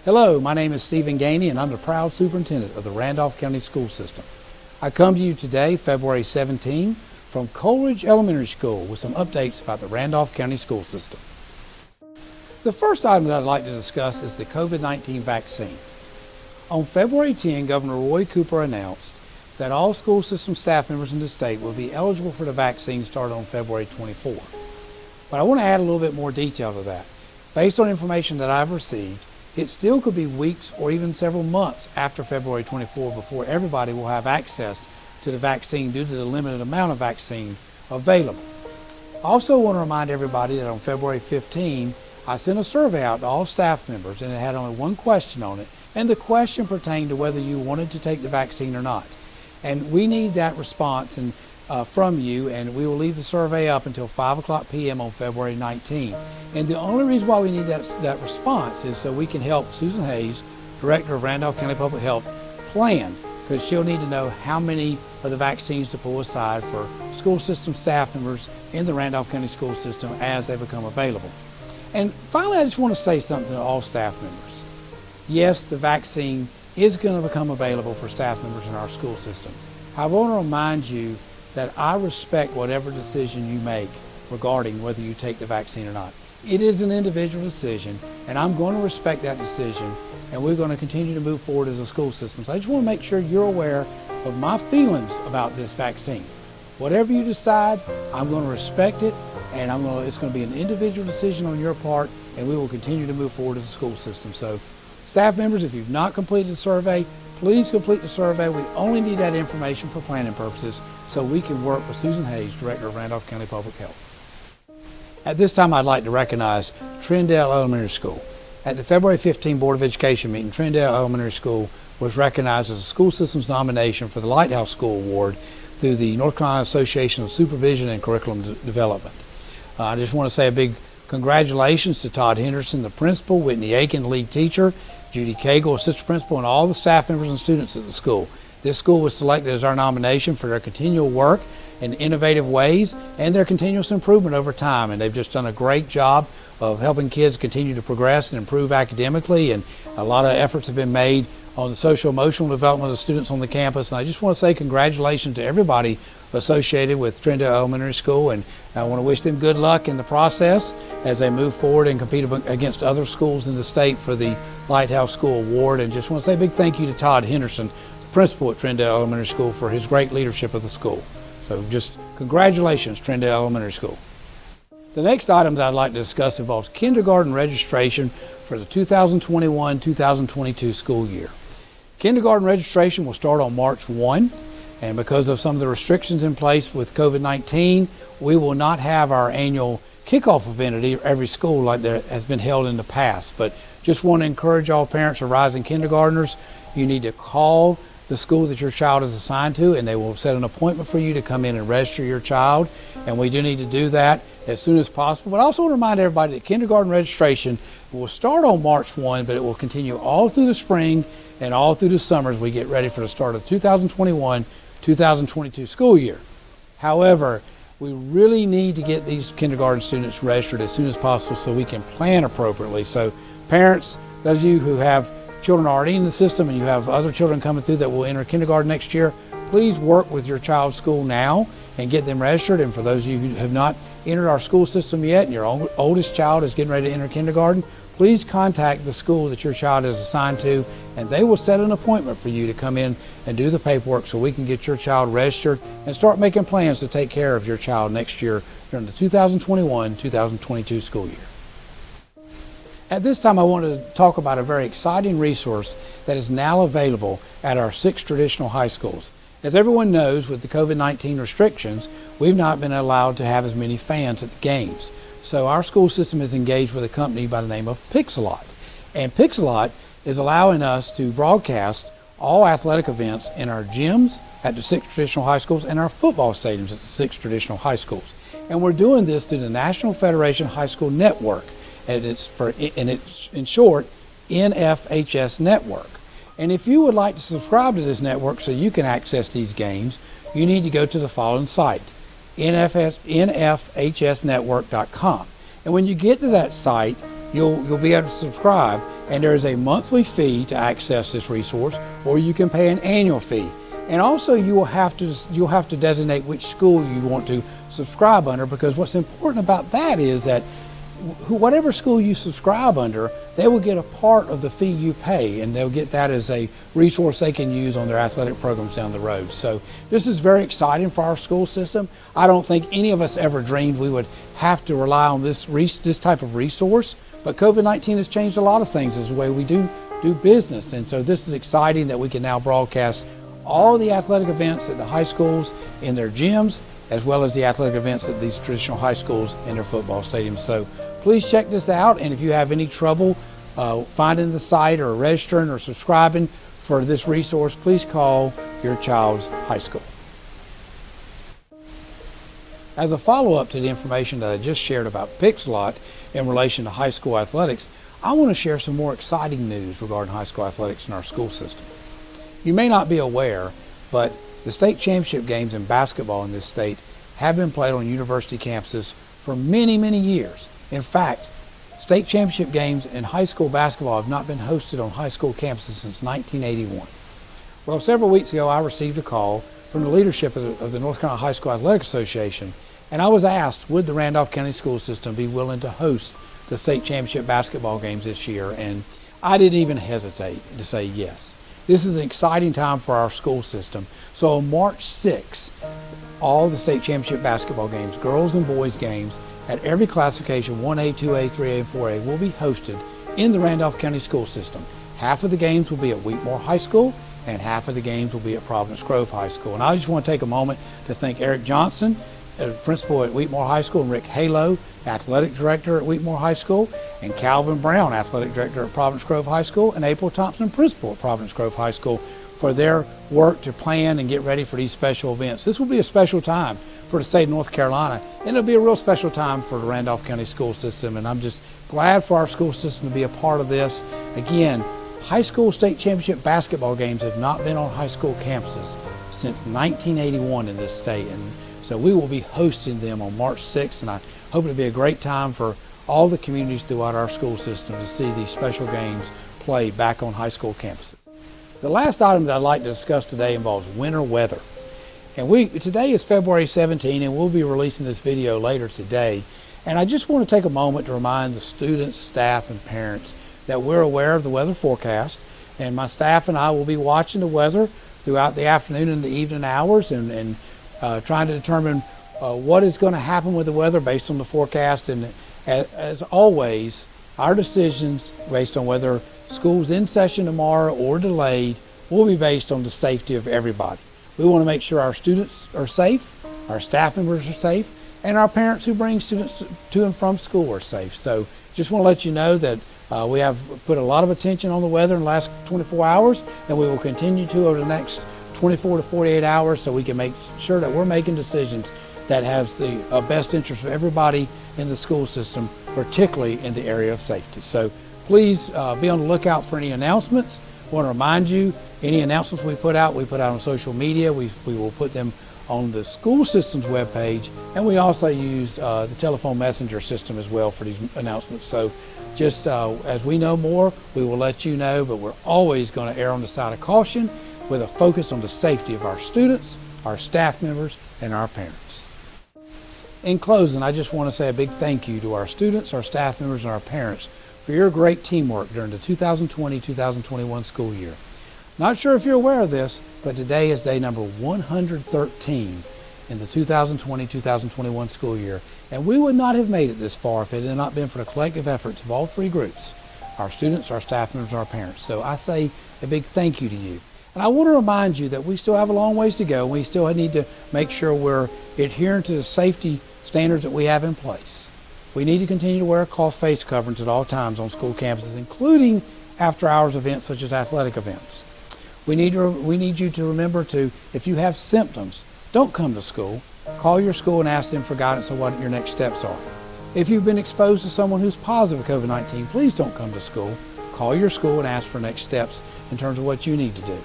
Hello, my name is Stephen Gainey and I'm the proud superintendent of the Randolph County School System. I come to you today, February 17, from Coleridge Elementary School with some updates about the Randolph County School System. The first item that I'd like to discuss is the COVID-19 vaccine. On February 10, Governor Roy Cooper announced that all school system staff members in the state will be eligible for the vaccine starting on February 24. But I want to add a little bit more detail to that. Based on information that I've received, it still could be weeks or even several months after February 24 before everybody will have access to the vaccine due to the limited amount of vaccine available. I also want to remind everybody that on February 15, I sent a survey out to all staff members and it had only one question on it, and the question pertained to whether you wanted to take the vaccine or not. And we need that response from you, and we will leave the survey up until 5 p.m. on February 19. And the only reason why we need that response is so we can help Susan Hayes, Director of Randolph County Public Health, plan, because she'll need to know how many of the vaccines to pull aside for school system staff members in the Randolph County School System as they become available. And finally, I just want to say something to all staff members. Yes, the vaccine is going to become available for staff members in our school system. I want to remind you that I respect whatever decision you make regarding whether you take the vaccine or not. It is an individual decision, and I'm going to respect that decision, and we're going to continue to move forward as a school system. So I just want to make sure you're aware of my feelings about this vaccine. Whatever you decide, I'm going to respect it, and it's going to be an individual decision on your part, and we will continue to move forward as a school system. So staff members, if you've not completed the survey, please complete the survey. We only need that information for planning purposes so we can work with Susan Hayes, Director of Randolph County Public Health. At this time, I'd like to recognize Trindale Elementary School. At the February 15 Board of Education meeting, Trindale Elementary School was recognized as a school system's nomination for the Lighthouse School Award through the North Carolina Association of Supervision and Curriculum Development. I just want to say a big congratulations to Todd Henderson, the principal, Whitney Aiken, the lead teacher, Judy Cagle, assistant principal, and all the staff members and students at the school. This school was selected as our nomination for their continual work in innovative ways and their continuous improvement over time. And they've just done a great job of helping kids continue to progress and improve academically. And a lot of efforts have been made on the social emotional development of students on the campus. And I just want to say congratulations to everybody associated with Trindale Elementary School, and I want to wish them good luck in the process as they move forward and compete against other schools in the state for the Lighthouse School Award. And just want to say a big thank you to Todd Henderson, the principal at Trindale Elementary School, for his great leadership of the school. So just congratulations, Trindale Elementary School. The next item that I'd like to discuss involves kindergarten registration for the 2021-2022 school year. Kindergarten registration will start on March 1, and because of some of the restrictions in place with COVID-19, we will not have our annual kickoff event at every school like there has been held in the past. But just want to encourage all parents of rising kindergartners, you need to call the school that your child is assigned to, and they will set an appointment for you to come in and register your child. And we do need to do that as soon as possible. But I also want to remind everybody that kindergarten registration will start on March 1, but it will continue all through the spring and all through the summer as we get ready for the start of the 2021-2022 school year. However, we really need to get these kindergarten students registered as soon as possible so we can plan appropriately. So parents, those of you who have children already in the system and you have other children coming through that will enter kindergarten next year, please work with your child's school now and get them registered. And for those of you who have not entered our school system yet and your oldest child is getting ready to enter kindergarten, please contact the school that your child is assigned to, and they will set an appointment for you to come in and do the paperwork so we can get your child registered and start making plans to take care of your child next year during the 2021-2022 school year. At this time, I want to talk about a very exciting resource that is now available at our 6 traditional high schools. As everyone knows, with the COVID-19 restrictions, we've not been allowed to have as many fans at the games. So our school system is engaged with a company by the name of Pixelot. And Pixelot is allowing us to broadcast all athletic events in our gyms at the 6 traditional high schools and our football stadiums at the 6 traditional high schools. And we're doing this through the National Federation High School Network. And it's in short, NFHS Network. And if you would like to subscribe to this network so you can access these games, you need to go to the following site, nfhsnetwork.com. And when you get to that site, you'll be able to subscribe, And there is a monthly fee to access this resource, or you can pay an annual fee. And also you'll have to designate which school you want to subscribe under, because what's important about that is that whatever school you subscribe under, they will get a part of the fee you pay, and they'll get that as a resource they can use on their athletic programs down the road. So this is very exciting for our school system. I don't think any of us ever dreamed we would have to rely on this type of resource, but COVID-19 has changed a lot of things as the way we do business, and so this is exciting that we can now broadcast all the athletic events at the high schools in their gyms, as well as the athletic events at these traditional high schools in their football stadiums. So please check this out, and if you have any trouble finding the site or registering or subscribing for this resource, please call your child's high school. As a follow-up to the information that I just shared about Pixelot in relation to high school athletics, I want to share some more exciting news regarding high school athletics in our school system. You may not be aware, but the state championship games in basketball in this state have been played on university campuses for many, many years. In fact, state championship games in high school basketball have not been hosted on high school campuses since 1981. Well, several weeks ago, I received a call from the leadership of the North Carolina High School Athletic Association, and I was asked, would the Randolph County School System be willing to host the state championship basketball games this year? And I didn't even hesitate to say yes. This is an exciting time for our school system. So on March 6th, all the state championship basketball games, girls and boys games, at every classification, 1A, 2A, 3A, and 4A, will be hosted in the Randolph County School System. Half of the games will be at Wheatmore High School, and half of the games will be at Providence Grove High School. And I just want to take a moment to thank Eric Johnson, principal at Wheatmore High School, and Rick Halo, athletic director at Wheatmore High School, and Calvin Brown, athletic director at Providence Grove High School, and April Thompson, principal at Providence Grove High School, for their work to plan and get ready for these special events. This will be a special time for the state of North Carolina, and it'll be a real special time for the Randolph County School System, and I'm just glad for our school system to be a part of this. Again, high school state championship basketball games have not been on high school campuses since 1981 in this state, and so we will be hosting them on March 6th, and I hope it'll be a great time for all the communities throughout our school system to see these special games played back on high school campuses. The last item that I'd like to discuss today involves winter weather. And today is February 17, and we'll be releasing this video later today. And I just want to take a moment to remind the students, staff, and parents that we're aware of the weather forecast, and my staff and I will be watching the weather throughout the afternoon and the evening hours, and trying to determine what is going to happen with the weather based on the forecast. And as always, our decisions based on whether school's in session tomorrow or delayed will be based on the safety of everybody. We want to make sure our students are safe, our staff members are safe, and our parents who bring students to and from school are safe. So just want to let you know that we have put a lot of attention on the weather in the last 24 hours, and we will continue to over the next 24 to 48 hours, so we can make sure that we're making decisions that has the best interest of everybody in the school system, particularly in the area of safety. So please be on the lookout for any announcements. I want to remind you, any announcements we put out on social media. We will put them on the school system's webpage, and we also use the telephone messenger system as well for these announcements. So just as we know more, we will let you know, but we're always going to err on the side of caution with a focus on the safety of our students, our staff members, and our parents. In closing, I just want to say a big thank you to our students, our staff members, and our parents for your great teamwork during the 2020-2021 school year. Not sure if you're aware of this, but today is day number 113 in the 2020-2021 school year, and we would not have made it this far if it had not been for the collective efforts of all three groups, our students, our staff members, and our parents. So I say a big thank you to you. And I want to remind you that we still have a long ways to go. We still need to make sure we're adhering to the safety standards that we have in place. We need to continue to wear cloth face coverings at all times on school campuses, including after-hours events such as athletic events. We need you to remember to, if you have symptoms, don't come to school. Call your school and ask them for guidance on what your next steps are. If you've been exposed to someone who's positive with COVID-19, please don't come to school. Call your school and ask for next steps in terms of what you need to do.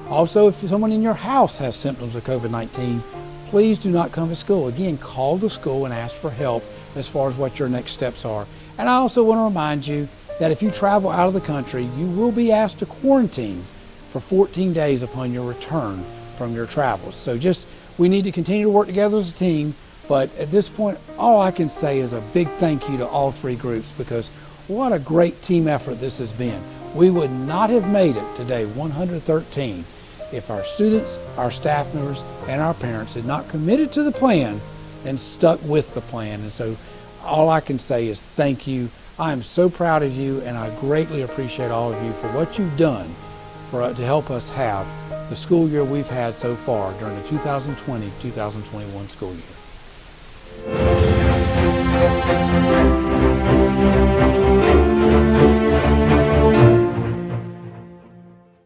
Also, if someone in your house has symptoms of COVID-19, please do not come to school. Again, call the school and ask for help as far as what your next steps are. And I also want to remind you that if you travel out of the country, you will be asked to quarantine for 14 days upon your return from your travels. So we need to continue to work together as a team, but at this point, all I can say is a big thank you to all three groups, because what a great team effort this has been. We would not have made it to day 113 if our students, our staff members, and our parents had not committed to the plan and stuck with the plan. And so all I can say is thank you. I am so proud of you, and I greatly appreciate all of you for what you've done to help us have the school year we've had so far during the 2020-2021 school year.